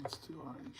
That's too orange.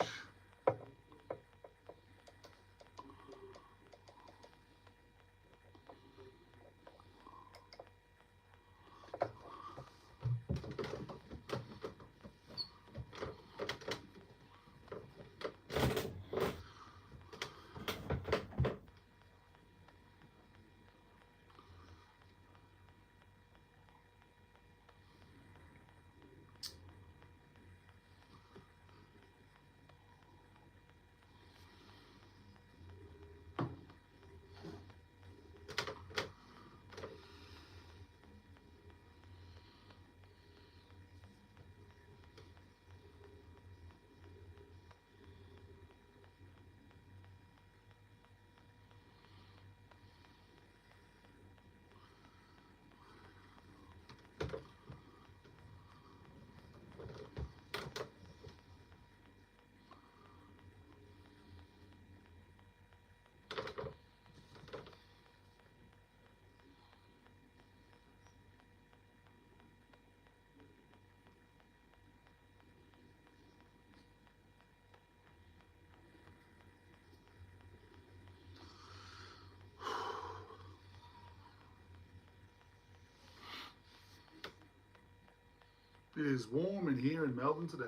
It is warm in here in Melbourne today.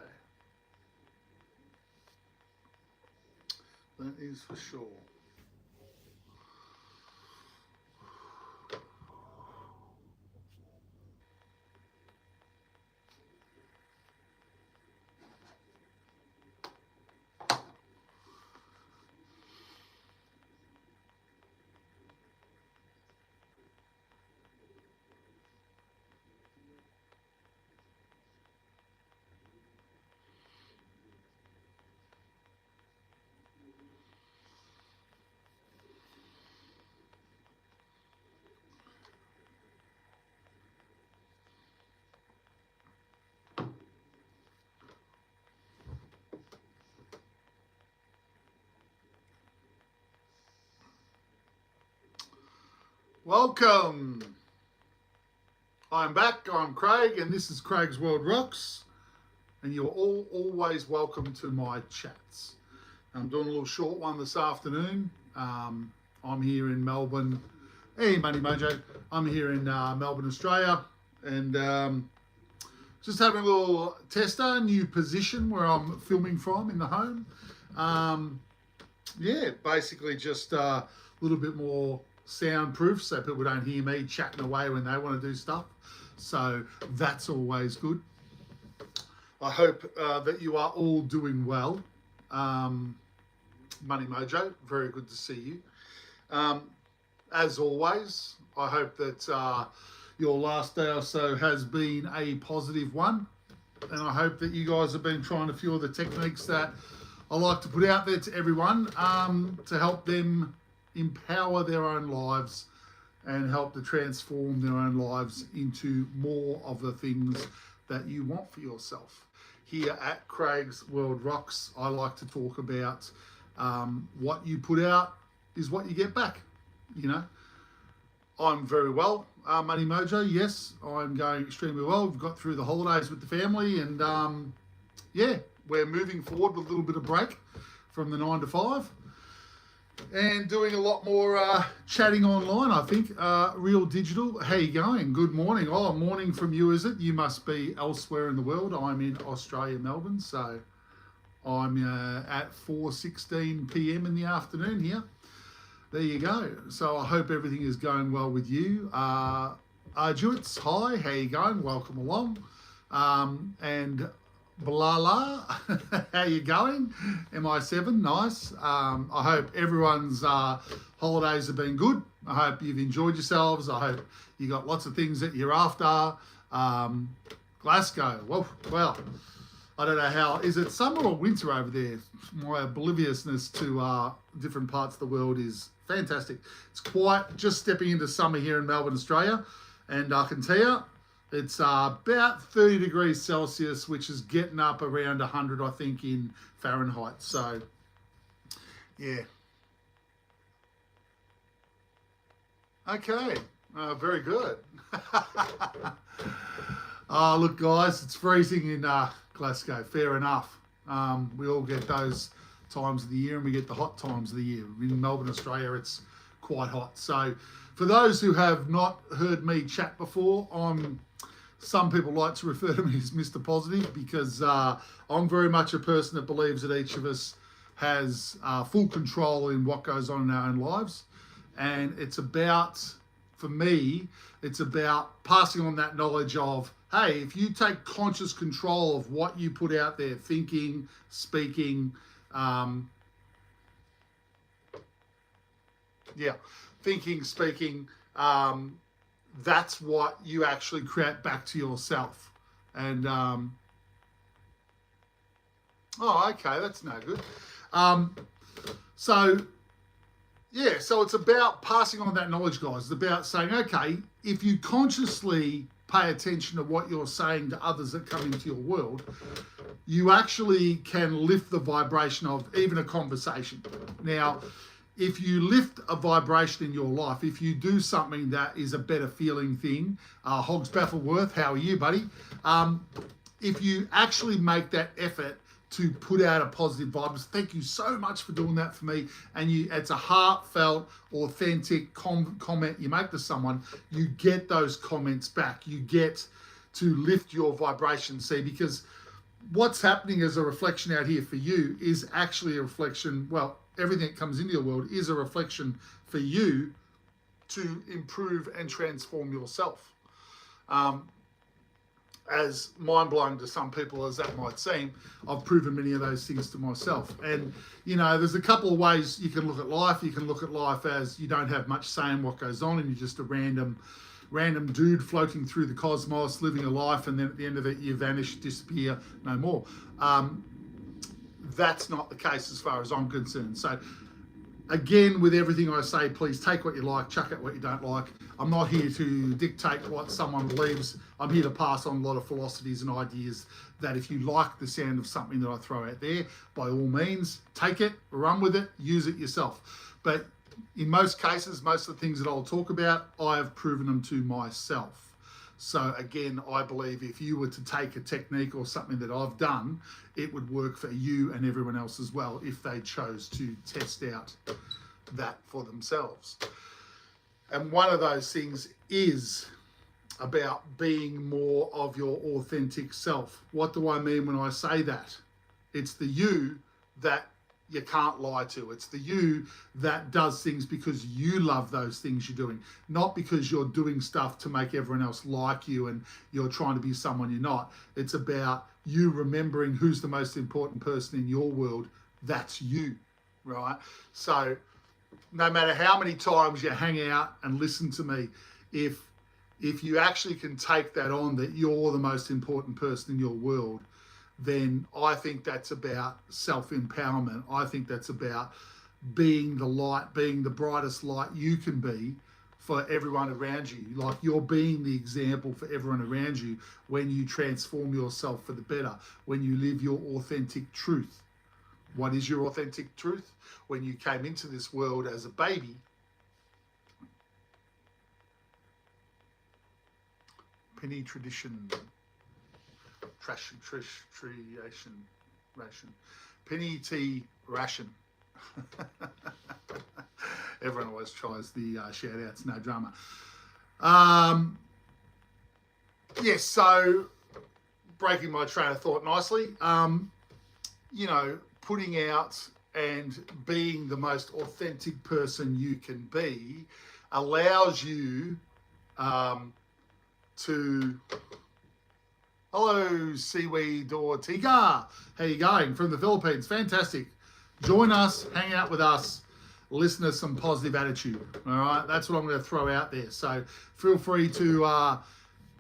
That is for sure. Welcome. I'm back. I'm Craig, and this is Craig's World Rocks. And you're all always welcome to my chats. I'm doing a little short one this afternoon. I'm here in Melbourne. Hey, Money Mojo. I'm here in Melbourne, Australia, and just having a little tester, new position where I'm filming from in the home. Yeah, basically just a little bit more soundproof so people don't hear me chatting away when they want to do stuff. So that's always good. I hope that you are all doing well. Money Mojo, very good to see you. As always, I hope that your last day or so has been a positive one. And I hope that you guys have been trying a few of the techniques that I like to put out there to everyone to help them empower their own lives and help to transform their own lives into more of the things that you want for yourself. Here at Craig's World Rocks, I like to talk about what you put out is what you get back. You know, I'm very well, Money Mojo. Yes, I'm going extremely well. We've got through the holidays with the family, and yeah, we're moving forward with a little bit of break from the 9 to 5. And doing a lot more chatting online, I think. Real Digital, how you going? Good morning. Oh, morning from you, is it? You must be elsewhere in the world. I'm in Australia, Melbourne, so I'm at 4:16 p.m. in the afternoon here. There you go. So I hope everything is going well with you. Arjuits, hi, how you going? Welcome along. And Blala, how you going? MI7, nice. I hope everyone's holidays have been good. I hope you've enjoyed yourselves. I hope you got lots of things that you're after. Glasgow, well, I don't know how, is it summer or winter over there? My obliviousness to different parts of the world is fantastic. It's quite just stepping into summer here in Melbourne, Australia. And I can tell you, it's about 30 degrees Celsius, which is getting up around 100, I think, in Fahrenheit. So, yeah. Okay, very good. Look, guys, it's freezing in Glasgow. Fair enough. We all get those times of the year, and we get the hot times of the year. In Melbourne, Australia, it's quite hot. So for those who have not heard me chat before, some people like to refer to me as Mr. Positive, because I'm very much a person that believes that each of us has full control in what goes on in our own lives. And it's about, for me, it's about passing on that knowledge of, hey, if you take conscious control of what you put out there, thinking, speaking, speaking, that's what you actually create back to yourself. And, okay, that's no good. So it's about passing on that knowledge, guys. It's about saying, okay, if you consciously pay attention to what you're saying to others that come into your world, you actually can lift the vibration of even a conversation. Now, if you lift a vibration in your life, if you do something that is a better feeling thing, Hogs Baffleworth, how are you, buddy? If you actually make that effort to put out a positive vibe, thank you so much for doing that for me, and it's a heartfelt, authentic comment you make to someone, you get those comments back. You get to lift your vibration, see, because what's happening as a reflection out here for you is actually a reflection, well, everything that comes into your world is a reflection for you to improve and transform yourself. As mind-blowing to some people as that might seem, I've proven many of those things to myself. And, there's a couple of ways you can look at life. You can look at life as you don't have much say in what goes on, and you're just a random dude floating through the cosmos, living a life, and then at the end of it, you vanish, disappear, no more. That's not the case as far as I'm concerned. So again, with everything I say, please take what you like, chuck out what you don't like. I'm not here to dictate what someone believes. I'm here to pass on a lot of philosophies and ideas that if you like the sound of something that I throw out there, by all means, take it, run with it, use it yourself. But in most cases, most of the things that I'll talk about, I have proven them to myself. So again, I believe if you were to take a technique or something that I've done, it would work for you and everyone else as well if they chose to test out that for themselves. And one of those things is about being more of your authentic self. What do I mean when I say that? It's the you that you can't lie to. It's the you that does things because you love those things you're doing, not because you're doing stuff to make everyone else like you and you're trying to be someone you're not. It's about you remembering who's the most important person in your world. That's you, right? So no matter how many times you hang out and listen to me, if you actually can take that on, that you're the most important person in your world, then I think that's about self-empowerment. I think that's about being the light, being the brightest light you can be for everyone around you. Like you're being the example for everyone around you when you transform yourself for the better, when you live your authentic truth. What is your authentic truth? When you came into this world as a baby, penny tradition, ration, penny tea ration. Everyone always tries the shout outs, no drama. Yes, so breaking my train of thought nicely, putting out and being the most authentic person you can be allows you to... Hello, Seaweed Ortega. How you going? From the Philippines. Fantastic. Join us, hang out with us, listen to some positive attitude. All right, that's what I'm going to throw out there. So feel free to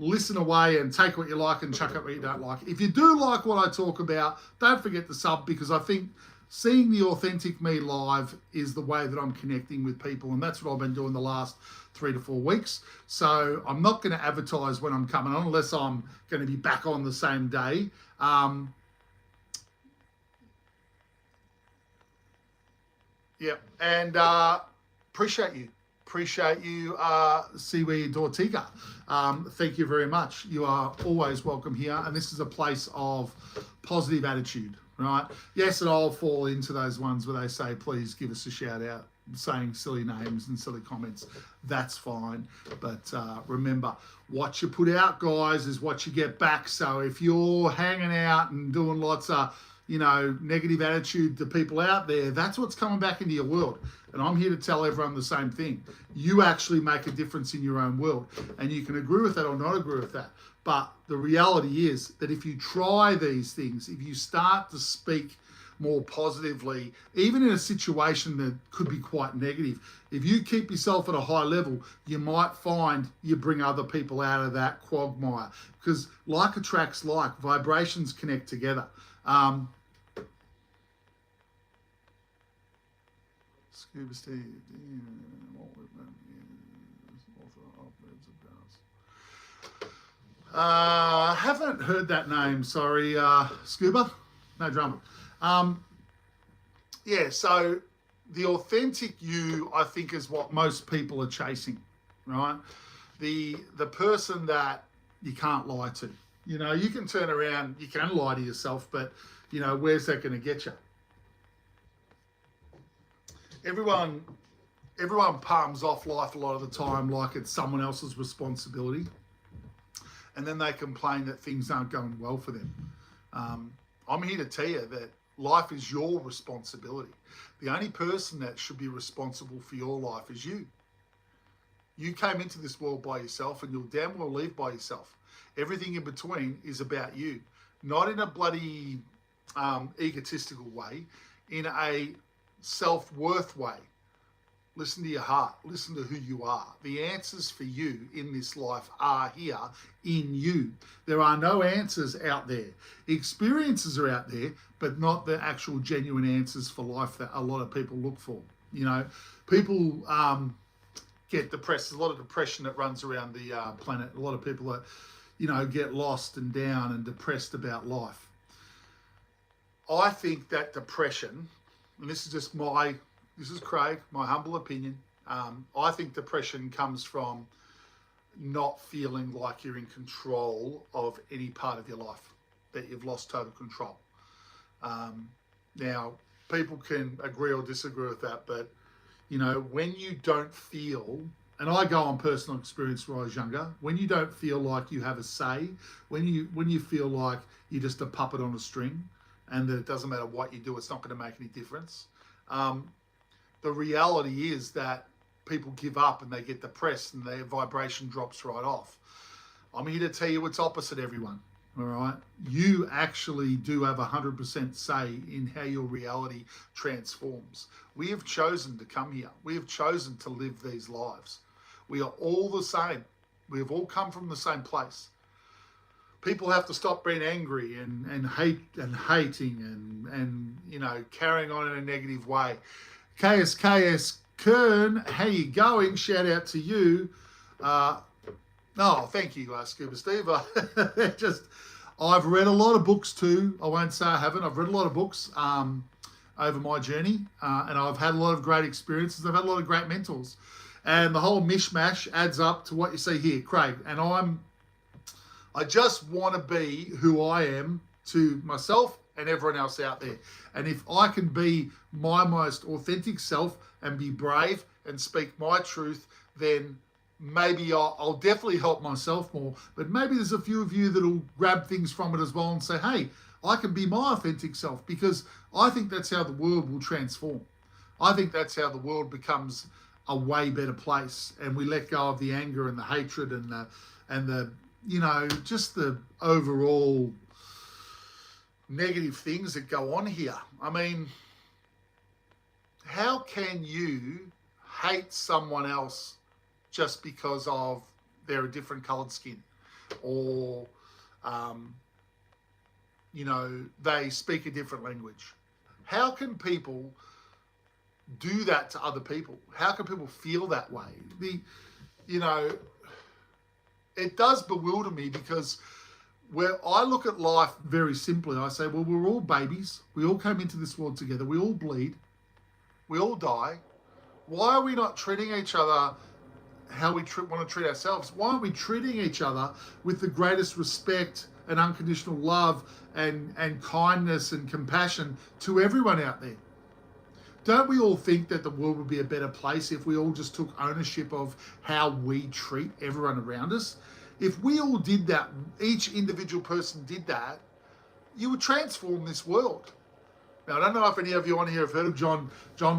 listen away and take what you like and chuck up what you don't like. If you do like what I talk about, don't forget to sub, because I think seeing the authentic me live is the way that I'm connecting with people, and that's what I've been doing the last 3 to 4 weeks. So I'm not going to advertise when I'm coming on unless I'm going to be back on the same day. And appreciate you, Seaweed Ortega. Thank you very much. You are always welcome here, and this is a place of positive attitude. right? Yes, and I'll fall into those ones where they say, please give us a shout out, saying silly names and silly comments. That's fine. But remember, what you put out, guys, is what you get back. So if you're hanging out and doing lots of, negative attitude to people out there, that's what's coming back into your world. And I'm here to tell everyone the same thing. You actually make a difference in your own world. And you can agree with that or not agree with that. But the reality is that if you try these things, if you start to speak more positively, even in a situation that could be quite negative, if you keep yourself at a high level, you might find you bring other people out of that quagmire. Because like attracts like, vibrations connect together. Scuba Steve. Haven't heard that name, sorry, Scuba. No drama. So the authentic you, I think, is what most people are chasing, right? The person that you can't lie to. You can turn around, you can lie to yourself, but, where's that going to get you? Everyone palms off life a lot of the time like it's someone else's responsibility. And then they complain that things aren't going well for them. I'm here to tell you that life is your responsibility. The only person that should be responsible for your life is you. You came into this world by yourself and you'll damn well leave by yourself. Everything in between is about you. Not in a bloody egotistical way, in a self-worth way. Listen to your heart. Listen to who you are. The answers for you in this life are here in you. There are no answers out there. Experiences are out there, but not the actual genuine answers for life that a lot of people look for. People get depressed. There's a lot of depression that runs around the planet. A lot of people that, get lost and down and depressed about life. I think that depression, and this is Craig, my humble opinion. I think depression comes from not feeling like you're in control of any part of your life, that you've lost total control. Now, people can agree or disagree with that, but, when you don't feel, and I go on personal experience when I was younger, when you don't feel like you have a say, when you feel like you're just a puppet on a string and that it doesn't matter what you do, it's not going to make any difference. The reality is that people give up and they get depressed and their vibration drops right off. I'm here to tell you it's opposite, everyone. All right. You actually do have 100% say in how your reality transforms. We have chosen to come here. We have chosen to live these lives. We are all the same. We have all come from the same place. People have to stop being angry and hating and carrying on in a negative way. KSKS Kern, how you going? Shout out to you. Thank you, Scuba Steve. I've read a lot of books too. I won't say I haven't. I've read a lot of books over my journey, and I've had a lot of great experiences. I've had a lot of great mentors, and the whole mishmash adds up to what you see here, Craig. And I just want to be who I am to myself and everyone else out there. And if I can be my most authentic self and be brave and speak my truth, then maybe I'll definitely help myself more. But maybe there's a few of you that'll grab things from it as well and say, hey, I can be my authentic self, because I think that's how the world will transform. I think that's how the world becomes a way better place, and we let go of the anger and the hatred and the just the overall negative things that go on here. I mean, how can you hate someone else just because of they're a different coloured skin, or they speak a different language? How can people do that to other people? How can people feel that way? It does bewilder me, because where I look at life very simply, I say, well, we're all babies. We all came into this world together. We all bleed. We all die. Why are we not treating each other how we want to treat ourselves? Why aren't we treating each other with the greatest respect and unconditional love and kindness and compassion to everyone out there. Don't we all think that the world would be a better place if we all just took ownership of how we treat everyone around us? If we all did that, each individual person did that, you would transform this world. Now, I don't know if any of you on here have heard of John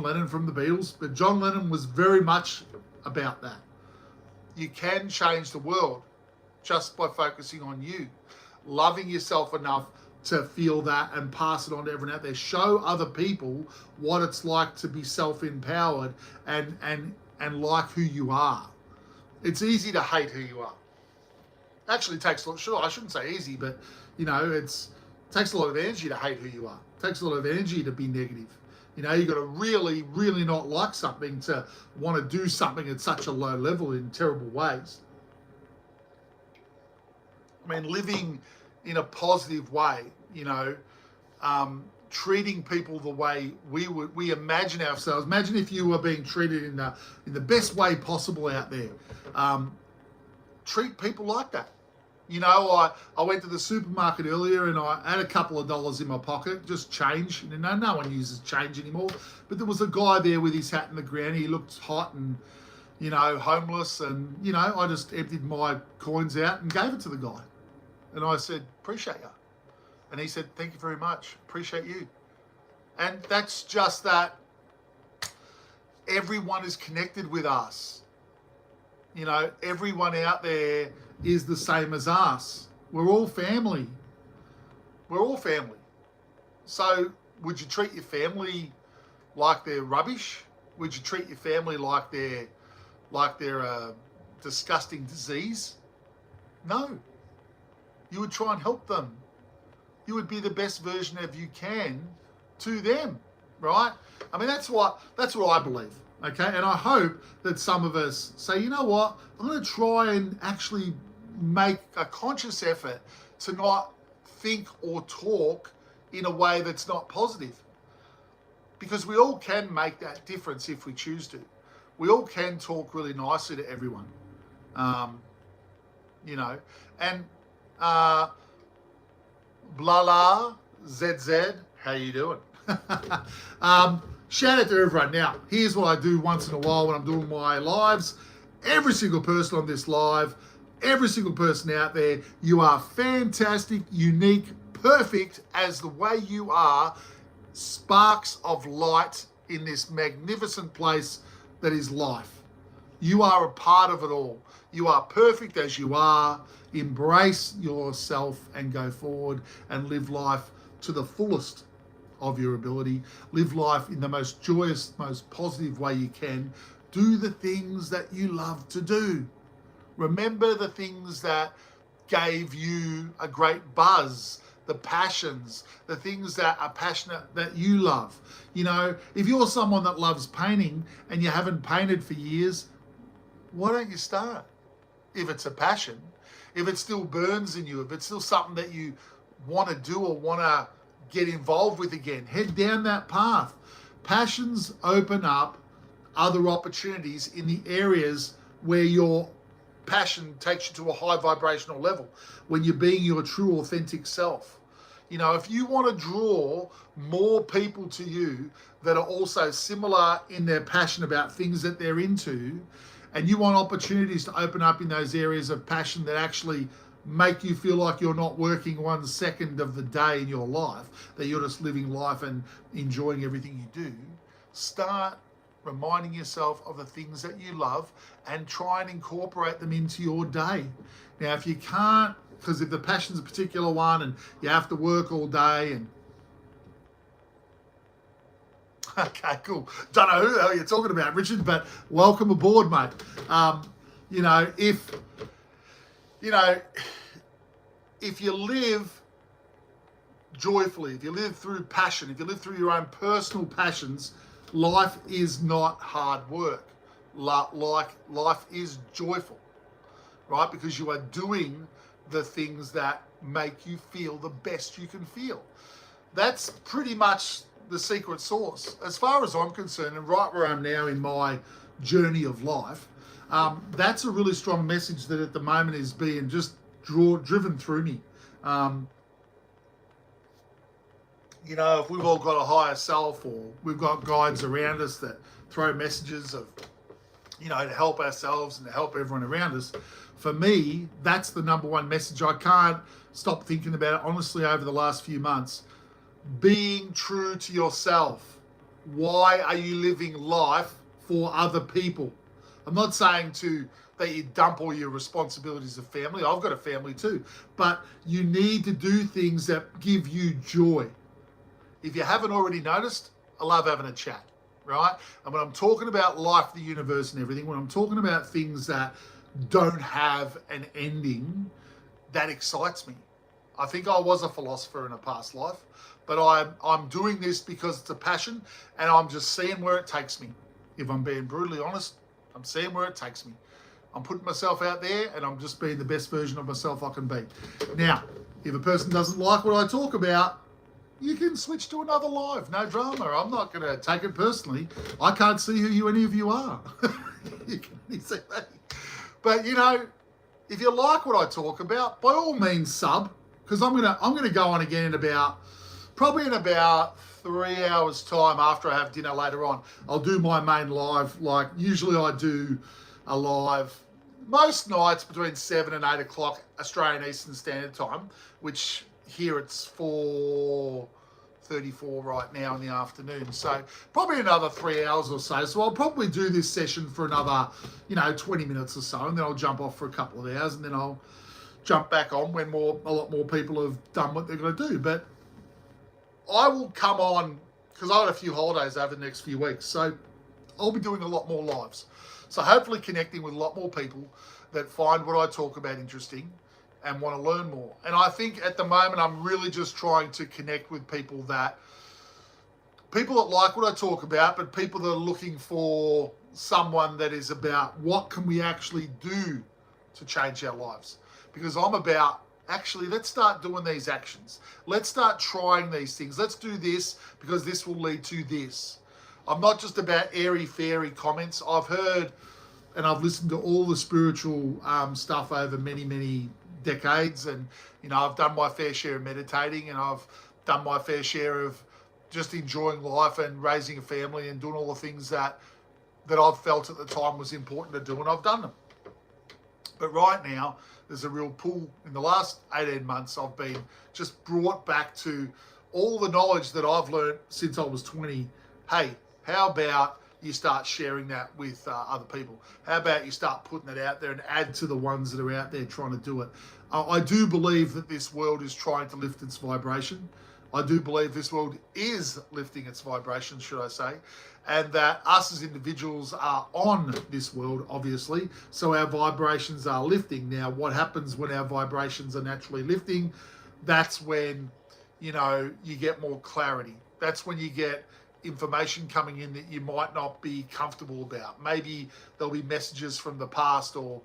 Lennon from the Beatles, but John Lennon was very much about that. You can change the world just by focusing on you, loving yourself enough to feel that and pass it on to everyone out there. Show other people what it's like to be self-empowered and like who you are. It's easy to hate who you are. Actually, it takes a lot. Sure, I shouldn't say easy, but it takes a lot of energy to hate who you are. It takes a lot of energy to be negative. You got to really, really not like something to want to do something at such a low level in terrible ways. I mean, living in a positive way, treating people the way we imagine ourselves. Imagine if you were being treated in the best way possible out there. Treat people like that. I went to the supermarket earlier and I had a couple of dollars in my pocket, just change. No one uses change anymore. But there was a guy there with his hat in the ground. He looked hot and, homeless. And, I just emptied my coins out and gave it to the guy. And I said, appreciate you. And he said, thank you very much. Appreciate you. And that's just that everyone is connected with us. Everyone out there is the same as us. We're all family. We're all family. So would you treat your family like they're rubbish? Would you treat your family like they're a disgusting disease? No. You would try and help them. You would be the best version of you can to them, right? I mean, that's what I believe. Okay, and I hope that some of us say, you know what, I'm going to try and actually make a conscious effort to not think or talk in a way that's not positive. Because we all can make that difference if we choose to. We all can talk really nicely to everyone. And Blala ZZ, how you doing? Shout out to everyone. Now, here's what I do once in a while when I'm doing my lives. Every single person on this live, every single person out there, you are fantastic, unique, perfect as the way you are, sparks of light in this magnificent place that is life. You are a part of it all. You are perfect as you are. Embrace yourself and go forward and live life to the fullest of your ability. Live life in the most joyous, most positive way you can. Do the things that you love to do. Remember the things that gave you a great buzz, the passions, the things that are passionate that you love. If you're someone that loves painting and you haven't painted for years, why don't you start? If it's a passion, if it still burns in you, if it's still something that you want to do or want to get involved with again, head down that path. Passions open up other opportunities in the areas where your passion takes you to a high vibrational level, when you're being your true authentic self. If you want to draw more people to you that are also similar in their passion about things that they're into, and you want opportunities to open up in those areas of passion that actually make you feel like you're not working 1 second of the day in your life, that you're just living life and enjoying everything you do, start reminding yourself of the things that you love and try and incorporate them into your day. Now, if you can't, because if the passion's a particular one and you have to work all day and okay, cool. Don't know who the hell you're talking about, Richard, but welcome aboard, mate. If you live joyfully, if you live through passion, if you live through your own personal passions, life is not hard work. Life is joyful, right? Because you are doing the things that make you feel the best you can feel. That's pretty much the secret sauce. As far as I'm concerned, and right where I'm now in my journey of life, that's a really strong message that at the moment is being just driven through me. Um, you know, if we've all got a higher self, or we've got guides around us that throw messages of, you know, to help ourselves and to help everyone around us, for me, that's the number one message. I can't stop thinking about it, honestly, over the last few months. Being true to yourself. Why are you living life for other people? I'm not saying that you dump all your responsibilities of family. I've got a family too. But you need to do things that give you joy. If you haven't already noticed, I love having a chat, right? And when I'm talking about life, the universe, and everything, when I'm talking about things that don't have an ending, that excites me. I think I was a philosopher in a past life, but I'm doing this because it's a passion, and I'm just seeing where it takes me. If I'm being brutally honest, I'm seeing where it takes me. I'm putting myself out there, and I'm just being the best version of myself I can be. Now, if a person doesn't like what I talk about, you can switch to another live, no drama. I'm not going to take it personally. I can't see who any of you are. You can only see me. But you know, if you like what I talk about, by all means sub, because I'm gonna go on again in probably in about 3 hours time after I have dinner later on. I'll do my main live. Like usually I do a live most nights between 7 and 8 o'clock Australian Eastern Standard Time, which here it's 4:34 right now in the afternoon. So probably another 3 hours or so. So I'll probably do this session for another, 20 minutes or so, and then I'll jump off for a couple of hours, and then I'll jump back on when a lot more people have done what they're going to do. But I will come on because I got a few holidays over the next few weeks. So I'll be doing a lot more lives. So hopefully connecting with a lot more people that find what I talk about interesting and want to learn more. And I think at the moment I'm really just trying to connect with people that like what I talk about, but people that are looking for someone that is about what can we actually do to change our lives. Because I'm about, actually, let's start doing these actions. Let's start trying these things. Let's do this because this will lead to this. I'm not just about airy-fairy comments. I've heard and I've listened to all the spiritual stuff over many, many decades, and I've done my fair share of meditating, and I've done my fair share of just enjoying life and raising a family and doing all the things that I've felt at the time was important to do, and I've done them. But right now there's a real pull. In the last 18 months I've been just brought back to all the knowledge that I've learned since I was 20. Hey, how about you start sharing that with other people? How about you start putting it out there and add to the ones that are out there trying to do it? I do believe that this world is trying to lift its vibration. I do believe this world is lifting its vibration, should I say, and that us as individuals are on this world, obviously, so our vibrations are lifting. Now, what happens when our vibrations are naturally lifting? That's when, you get more clarity. That's when you get information coming in that you might not be comfortable about. Maybe there'll be messages from the past or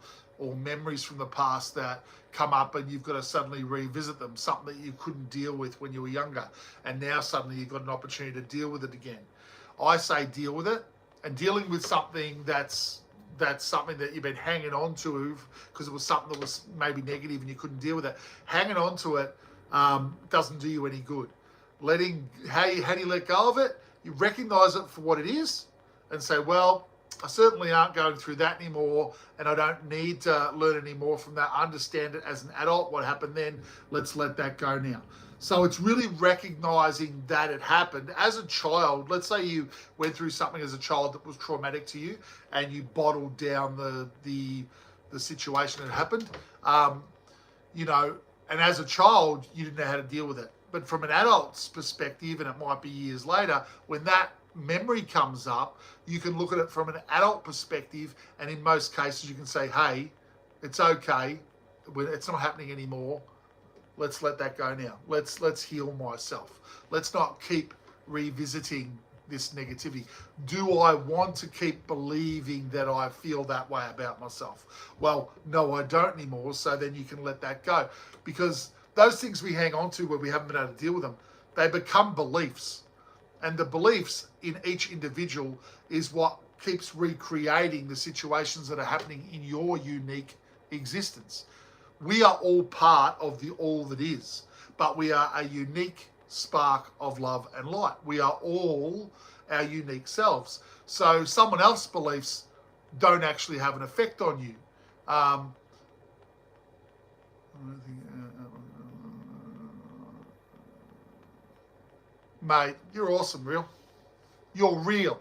memories from the past that come up, and you've got to suddenly revisit them, something that you couldn't deal with when you were younger, and now suddenly you've got an opportunity to deal with it again. I say deal with it, and dealing with something that's something that you've been hanging on to because it was something that was maybe negative and you couldn't deal with it. Hanging on to it doesn't do you any good. How do you let go of it? You recognize it for what it is and say, well, I certainly aren't going through that anymore, and I don't need to learn any more from that. I understand it as an adult. What happened then? Let's let that go now. So it's really recognizing that it happened. As a child, let's say you went through something as a child that was traumatic to you, and you bottled down the situation that happened, and as a child, you didn't know how to deal with it. But from an adult's perspective, and it might be years later, when that memory comes up, you can look at it from an adult perspective, and in most cases you can say, hey, it's okay, it's not happening anymore, let's let that go now. Let's heal myself. Let's not keep revisiting this negativity. Do I want to keep believing that I feel that way about myself? Well, no, I don't anymore. So then you can let that go, because those things we hang on to where we haven't been able to deal with them, they become beliefs. And the beliefs in each individual is what keeps recreating the situations that are happening in your unique existence. we are all part of the all that is, but we are a unique spark of love and light. We are all our unique selves. So someone else's beliefs don't actually have an effect on you. Mate, you're awesome, real. You're real.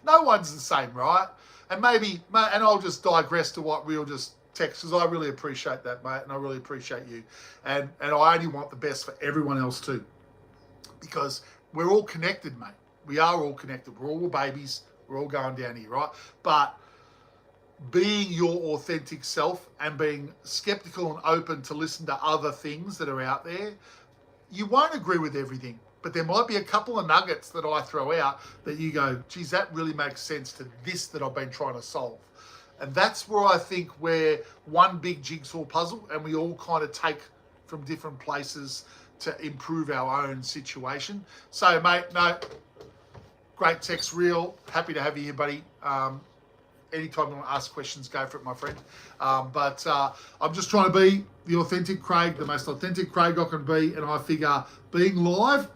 No one's the same, right? And maybe, and I'll just digress to what Real just text, because I really appreciate that, mate, and I really appreciate you. And I only want the best for everyone else too, because we're all connected, mate. We are all connected. We're all babies. We're all going down here, right? But being your authentic self and being skeptical and open to listen to other things that are out there, you won't agree with everything, but there might be a couple of nuggets that I throw out that you go, geez, that really makes sense to this that I've been trying to solve. And that's where I think we're one big jigsaw puzzle, and we all kind of take from different places to improve our own situation. So, mate, no, great text, Real. Happy to have you here, buddy. Anytime you want to ask questions, go for it, my friend. But I'm just trying to be the authentic Craig, the most authentic Craig I can be. And I figure being live,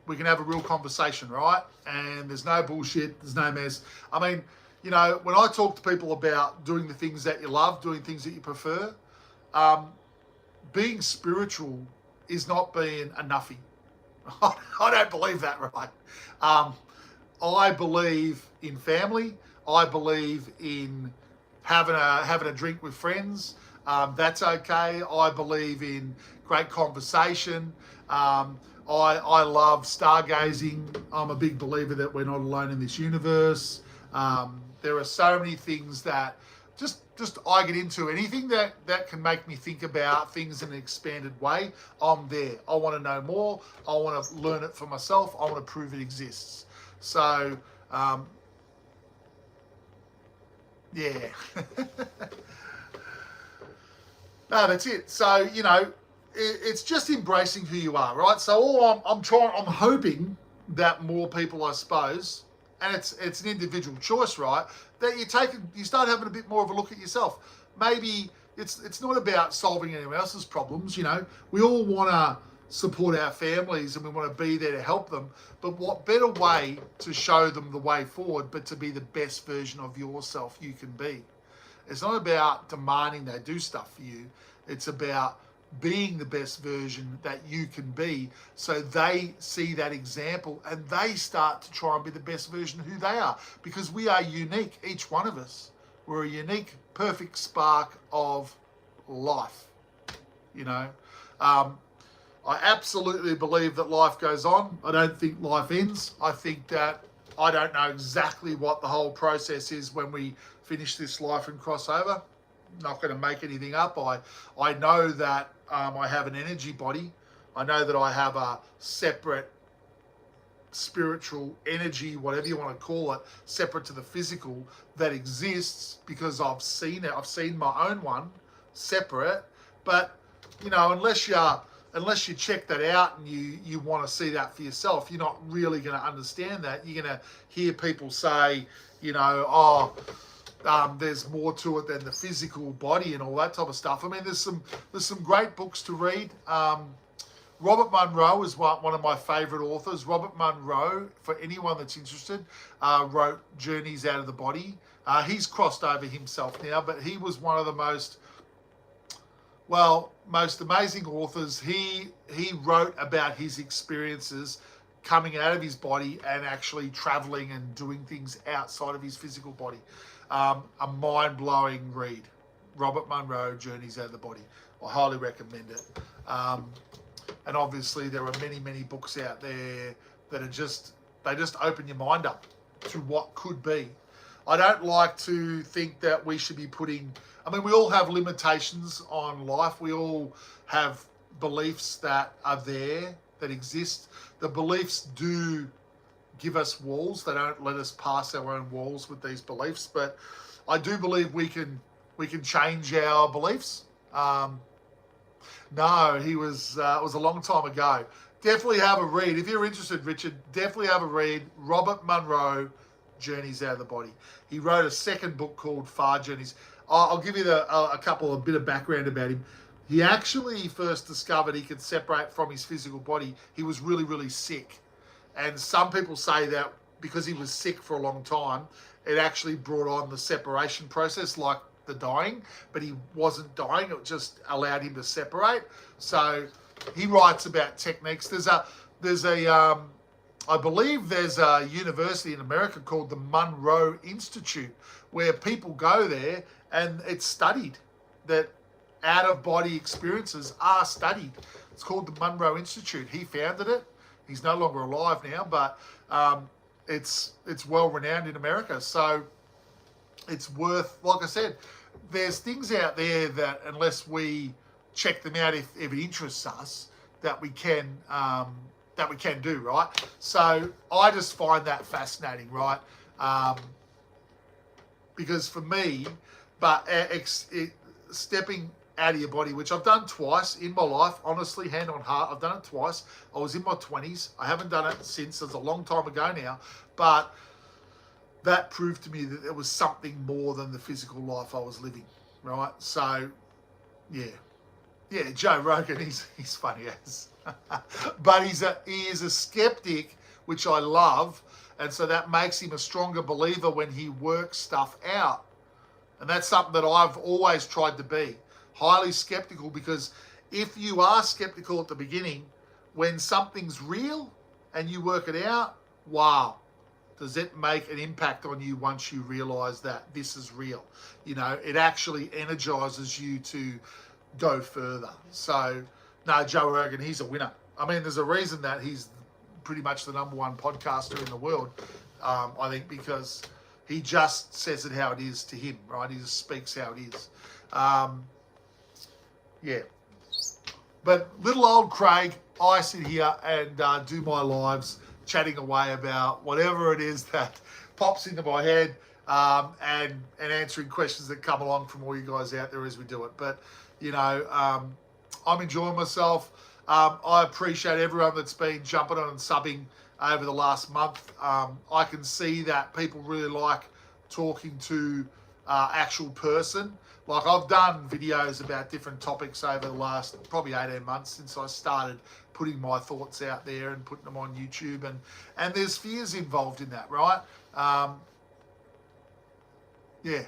we can have a real conversation, right? And there's no bullshit, there's no mess. I mean, you know, when I talk to people about doing the things that you love, doing things that you prefer, being spiritual is not being a nuffy. I don't believe that, right? I believe in family. I believe in having a drink with friends. That's okay. I believe in great conversation. I love stargazing. I'm a big believer that we're not alone in this universe. There are so many things that just I get into. Anything that can make me think about things in an expanded way, I'm there. I want to know more. I want to learn it for myself. I want to prove it exists. So, yeah. No, that's it. So, you know, it's just embracing who you are, right? So all I'm hoping that more people, I suppose, and it's an individual choice, right? That you start having a bit more of a look at yourself. Maybe it's not about solving anyone else's problems, you know. We all want to support our families and we want to be there to help them, but what better way to show them the way forward but to be the best version of yourself you can be. It's not about demanding they do stuff for you. It's about being the best version that you can be, so they see that example and they start to try and be the best version of who they are, because we are unique, each one of us. We're a unique, perfect spark of life, you know. I absolutely believe that life goes on. I don't think life ends. I think that I don't know exactly what the whole process is when we finish this life and cross over. Not going to make anything up. I know that I have an energy body. I know that I have a separate spiritual energy, whatever you want to call it, separate to the physical, that exists because I've seen it. I've seen my own one separate. But, you know, unless you check that out and you want to see that for yourself, you're not really going to understand that. You're going to hear people say, you know, there's more to it than the physical body and all that type of stuff. I mean, there's some great books to read. Robert Monroe is one of my favorite authors. Robert Monroe, for anyone that's interested, wrote Journeys Out of the Body. He's crossed over himself now, but he was one of the most amazing authors. He wrote about his experiences coming out of his body and actually traveling and doing things outside of his physical body. A mind-blowing read. Robert Monroe, Journeys Out of the Body. I highly recommend it. And obviously there are many, many books out there that are just open your mind up to what could be. I don't like to think that we should be we all have limitations on life. We all have beliefs that are there, that exist. The beliefs do give us walls. They don't let us pass our own walls with these beliefs. But I do believe we can change our beliefs. No, it was a long time ago. Definitely have a read. If you're interested, Richard, definitely have a read. Robert Monroe, Journeys Out of the Body. He wrote a second book called Far Journeys. I'll give you a bit of background about him. He actually first discovered he could separate from his physical body. He was really, really sick. And some people say that because he was sick for a long time, it actually brought on the separation process, like the dying, but he wasn't dying. It just allowed him to separate. So he writes about techniques. I believe there's a university in America called the Monroe Institute where people go there and it's studied, that out-of-body experiences are studied. It's called the Monroe Institute. He founded it. He's no longer alive now, but it's well-renowned in America. So it's worth, like I said, there's things out there that unless we check them out, if it interests us, that we can do, right? So I just find that fascinating, right? Because for me, stepping out of your body, which I've done twice in my life, honestly, hand on heart, I've done it twice. I was in my 20s. I haven't done it since. It's a long time ago now, but that proved to me that there was something more than the physical life I was living, right? So, yeah, Joe Rogan, he's funny as, but he is a skeptic, which I love, and so that makes him a stronger believer when he works stuff out, and that's something that I've always tried to be, highly skeptical, because if you are skeptical at the beginning, when something's real and you work it out, wow, does it make an impact on you once you realize that this is real? You know, it actually energizes you to go further. So, no, Joe Rogan, he's a winner. I mean, there's a reason that he's pretty much the #1 podcaster in the world, I think, because he just says it how it is to him, right? He just speaks how it is. Yeah. But little old Craig, I sit here and do my lives chatting away about whatever it is that pops into my head, and answering questions that come along from all you guys out there as we do it. But, you know, I'm enjoying myself. I appreciate everyone that's been jumping on and subbing over the last month. I can see that people really like talking to actual person. Like, I've done videos about different topics over the last probably 18 months since I started putting my thoughts out there and putting them on YouTube, and there's fears involved in that, right? Yeah.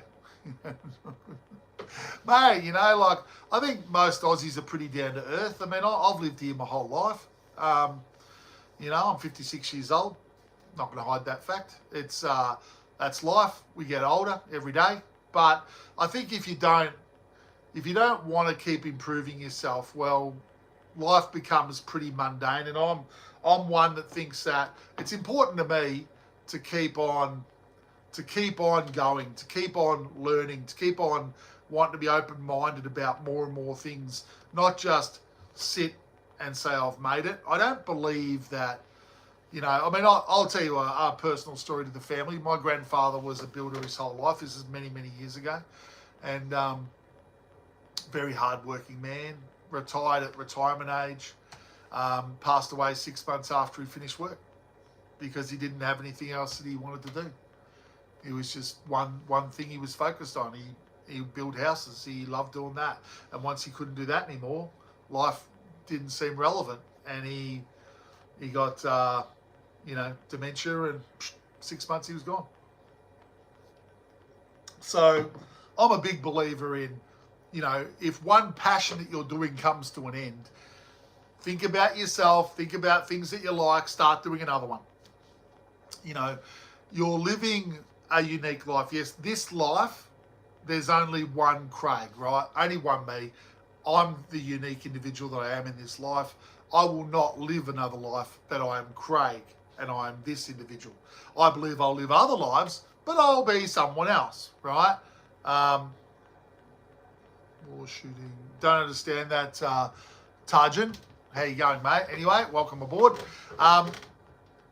Mate, you know, like, I think most Aussies are pretty down to earth. I mean, I've lived here my whole life. You know, I'm 56 years old. Not going to hide that fact. It's that's life. We get older every day. But I think if you don't want to keep improving yourself, well, life becomes pretty mundane. And I'm one that thinks that it's important to me to keep on going, to keep on learning, to keep on wanting to be open-minded about more and more things, not just sit and say I've made it. I don't believe that, you know, I mean, I'll tell you a personal story to the family. My grandfather was a builder his whole life. This is many, many years ago. And very hard-working man, retired at retirement age, passed away 6 months after he finished work because he didn't have anything else that he wanted to do. It was just one thing he was focused on. He built houses. He loved doing that. And once he couldn't do that anymore, life didn't seem relevant. And he got, you know, dementia, and 6 months he was gone. So I'm a big believer in, you know, if one passion that you're doing comes to an end, think about yourself, think about things that you like, start doing another one. You know, you're living a unique life. Yes, this life, there's only one Craig, right? Only one me. I'm the unique individual that I am in this life. I will not live another life that I am Craig and I am this individual. I believe I'll live other lives, but I'll be someone else, right? War shooting. Don't understand that, Tarjan. How you going, mate? Anyway, welcome aboard.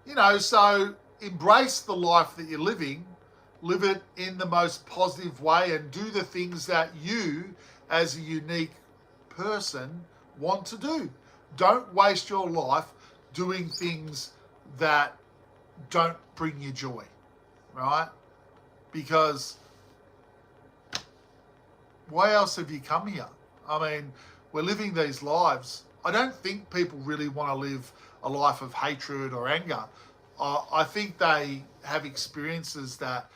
You know, so embrace the life that you're living. Live it in the most positive way and do the things that you, as a unique person, want to do. Don't waste your life doing things that don't bring you joy, right? Because why else have you come here? I mean, we're living these lives. I don't think people really want to live a life of hatred or anger. I think they have experiences that,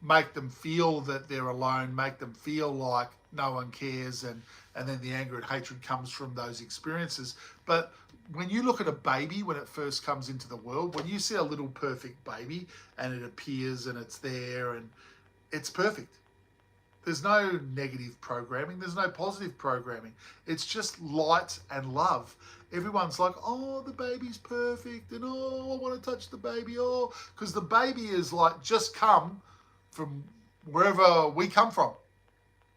make them feel that they're alone, make them feel like no one cares, and then the anger and hatred comes from those experiences. But when you look at a baby when it first comes into the world, when you see a little perfect baby and it appears and it's there and it's perfect. There's no negative programming. There's no positive programming. It's just light and love. Everyone's like, oh, the baby's perfect. And oh, I want to touch the baby. Oh, because the baby is like just come from wherever we come from,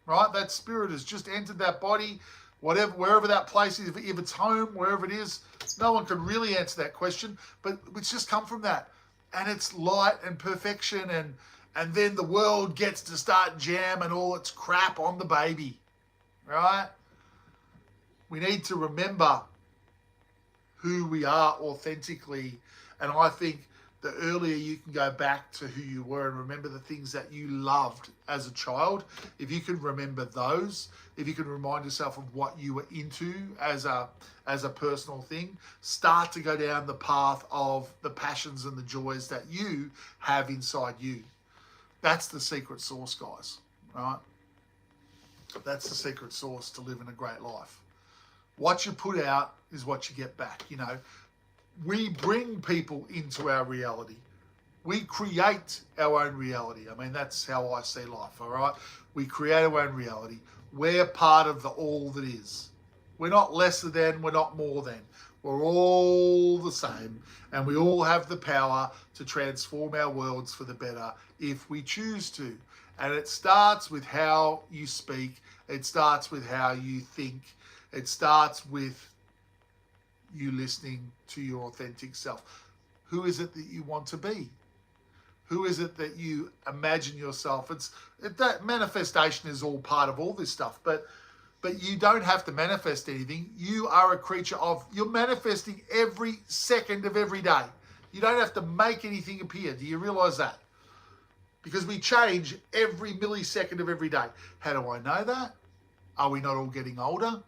right? That spirit has just entered that body, wherever that place is, if it's home, wherever it is. No one can really answer that question, but it's just come from that. And it's light and perfection, and then the world gets to start jamming all its crap on the baby, right? We need to remember who we are authentically. And I think the earlier you can go back to who you were and remember the things that you loved as a child, if you can remember those, if you can remind yourself of what you were into as a personal thing, start to go down the path of the passions and the joys that you have inside you. That's the secret sauce, guys, right? That's the secret sauce to living a great life. What you put out is what you get back. We bring people into our reality. We create our own reality. I mean, that's how I see life, all right? We create our own reality. We're part of the all that is. We're not lesser than, we're not more than. We're all the same, and we all have the power to transform our worlds for the better if we choose to. And it starts with how you speak. It starts with how you think. It starts with you listening to your authentic self. Who is it that you want to be? Who is it that you imagine yourself? That manifestation is all part of all this stuff, but you don't have to manifest anything. You are a creature you're manifesting every second of every day. You don't have to make anything appear. Do you realize that? Because we change every millisecond of every day. How do I know that? Are we not all getting older?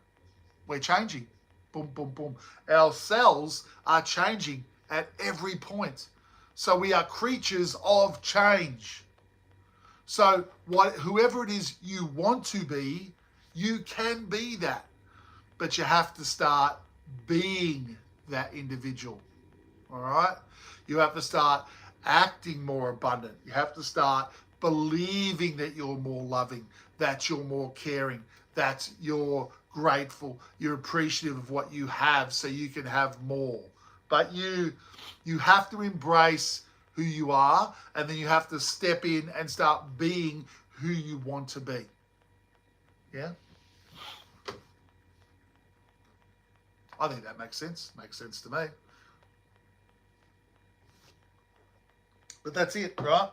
We're changing. Boom, boom, boom. Our cells are changing at every point. So we are creatures of change. So whoever it is you want to be, you can be that. But you have to start being that individual. All right? You have to start acting more abundant. You have to start believing that you're more loving, that you're more caring, that you're grateful, you're appreciative of what you have so you can have more. But you have to embrace who you are, and then you have to step in and start being who you want to be. Yeah? I think that makes sense. Makes sense to me. But that's it, right?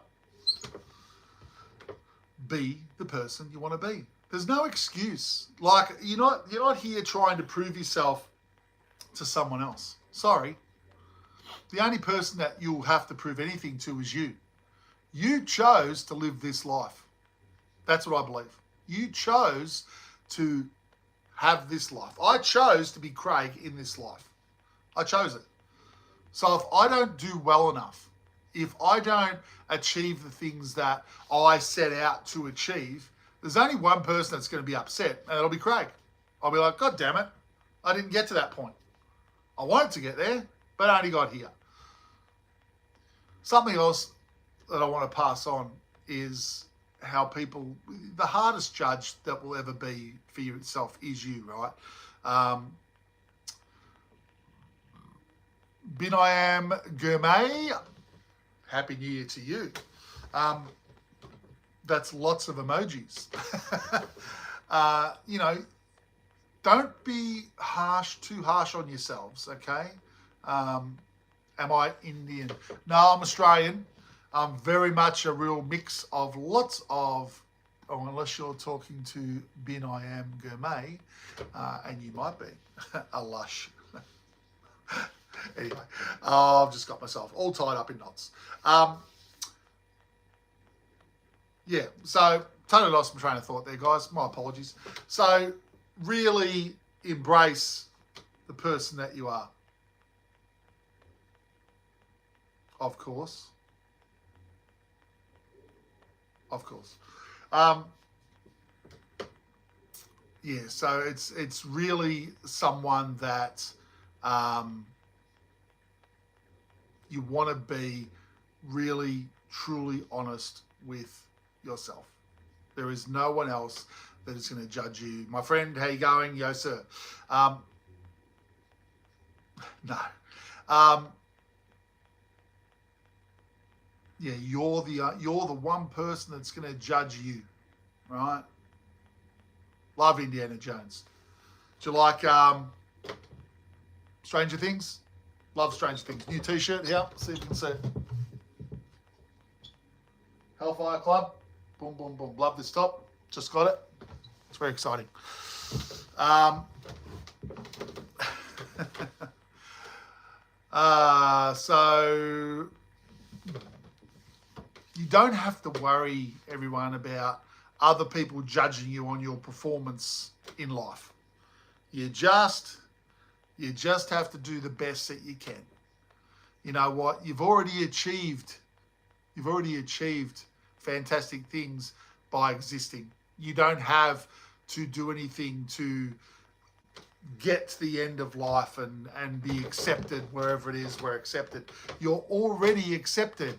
Be the person you want to be. There's no excuse. Like, you're not here trying to prove yourself to someone else. Sorry. The only person that you'll have to prove anything to is you. You chose to live this life. That's what I believe. You chose to have this life. I chose to be Craig in this life. I chose it. So if I don't do well enough, if I don't achieve the things that I set out to achieve, there's only one person that's going to be upset, and it'll be Craig. I'll be like, God damn it, I didn't get to that point. I wanted to get there, but I only got here. Something else that I want to pass on is how people, the hardest judge that will ever be for yourself is you, right? Binayam Gourmet, Happy New Year to you. That's lots of emojis. Don't be too harsh on yourselves, okay? Am I Indian? No, I'm Australian. I'm very much a real mix of lots of, unless you're talking to Binayam Gourmet, and you might be, a lush. Anyway, I've just got myself all tied up in knots. Yeah, so totally lost my train of thought there, guys. My apologies. So really embrace the person that you are. Of course. Of course. Yeah, so it's really someone that you want to be really, truly honest with yourself. There is no one else that is going to judge you. My friend, how you going? Yo, sir. No. Yeah, you're the one person that's going to judge you, right? Love Indiana Jones. Do you like Stranger Things? Love Stranger Things. New T-shirt here. See if you can see it. Hellfire Club. Boom, boom, boom. Love this top. Just got it. It's very exciting. So you don't have to worry, everyone, about other people judging you on your performance in life. You just have to do the best that you can. You know what? You've already achieved fantastic things by existing. You don't have to do anything to get to the end of life and be accepted wherever it is we're accepted. You're already accepted.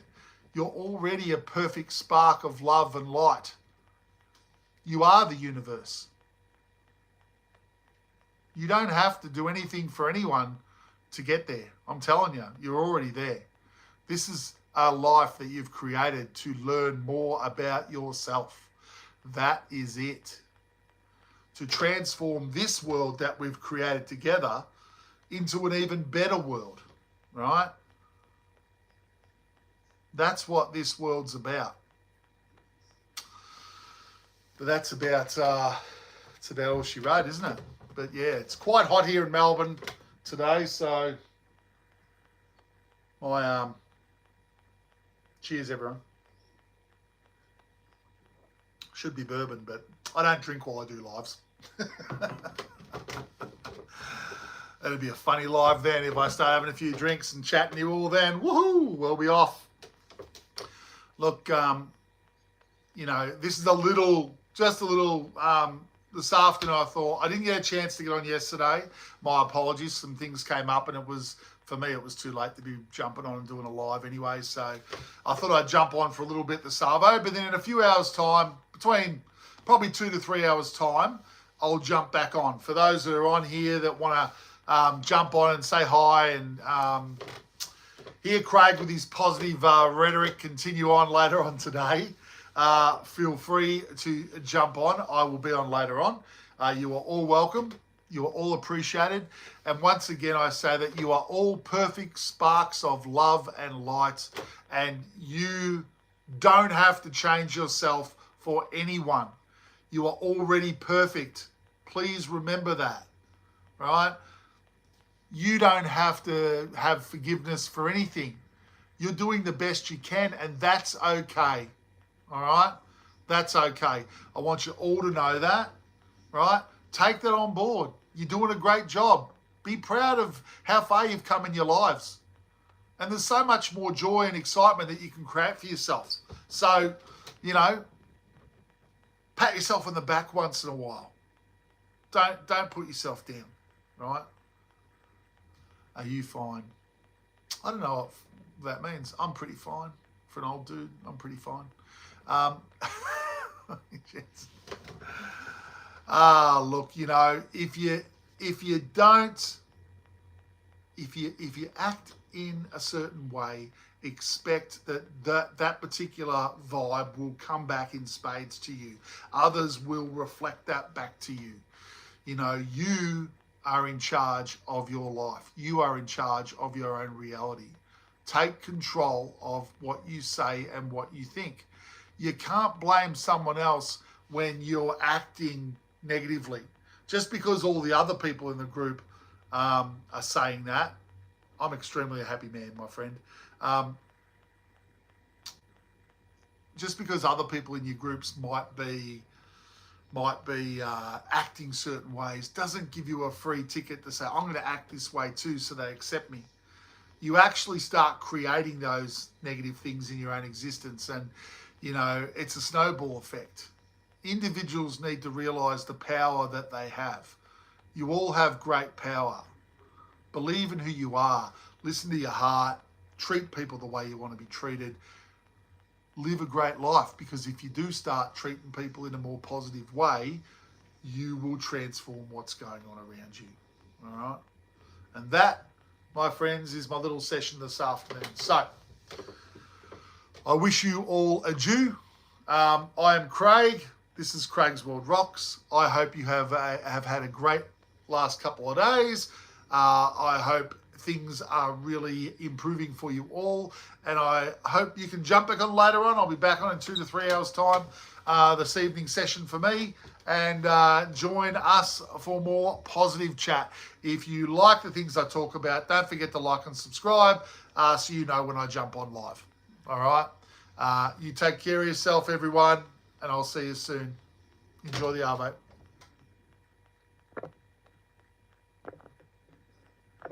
You're already a perfect spark of love and light. You are the universe. You don't have to do anything for anyone to get there. I'm telling you, you're already there. This is a life that you've created to learn more about yourself. That is it. To transform this world that we've created together into an even better world, right? That's what this world's about. But that's about all she wrote, isn't it? But yeah, it's quite hot here in Melbourne today, so my cheers, everyone. Should be bourbon, but I don't drink while I do lives. That'd be a funny live then if I start having a few drinks and chatting to you all then. Woohoo! We'll be off. Look, you know, this is just a little, this afternoon I thought, I didn't get a chance to get on yesterday. My apologies. Some things came up and for me, it was too late to be jumping on and doing a live anyway. So I thought I'd jump on for a little bit the Savo, but then in a few hours time, between probably 2 to 3 hours time, I'll jump back on. For those that are on here that want to jump on and say hi and hear Craig with his positive rhetoric continue on later on today, feel free to jump on. I will be on later on. You are all welcome. You are all appreciated. And once again, I say that you are all perfect sparks of love and light, and you don't have to change yourself for anyone. You are already perfect. Please remember that, right? You don't have to have forgiveness for anything. You're doing the best you can, and that's okay, all right? That's okay. I want you all to know that, right? Take that on board. You're doing a great job. Be proud of how far you've come in your lives. And there's so much more joy and excitement that you can create for yourself. So, you know, pat yourself on the back once in a while. Don't put yourself down, right? Are you fine? I don't know what that means. I'm pretty fine. For an old dude, I'm pretty fine. Look, you know, if you act in a certain way, expect that particular vibe will come back in spades to you. Others will reflect that back to you. You know, you are in charge of your life. You are in charge of your own reality. Take control of what you say and what you think. You can't blame someone else when you're acting negatively. Just because all the other people in the group are saying that, I'm extremely a happy man, my friend. just because other people in your groups might be acting certain ways doesn't give you a free ticket to say, I'm going to act this way too so they accept me. You actually start creating those negative things in your own existence, and it's a snowball effect. Individuals need to realize the power that they have. You all have great power. Believe in who you are. Listen to your heart. Treat people the way you want to be treated. Live a great life, because if you do start treating people in a more positive way, you will transform what's going on around you. All right? And that, my friends, is my little session this afternoon. So, I wish you all adieu. I am Craig. This is Craig's World Rocks. I hope you have had a great last couple of days. I hope things are really improving for you all, and I hope you can jump back on later on. I'll be back on in 2 to 3 hours time this evening session for me, and join us for more positive chat. If you like the things I talk about, don't forget to like and subscribe so you know when I jump on live. All right, you take care of yourself, everyone, and I'll see you soon. Enjoy the Arvo.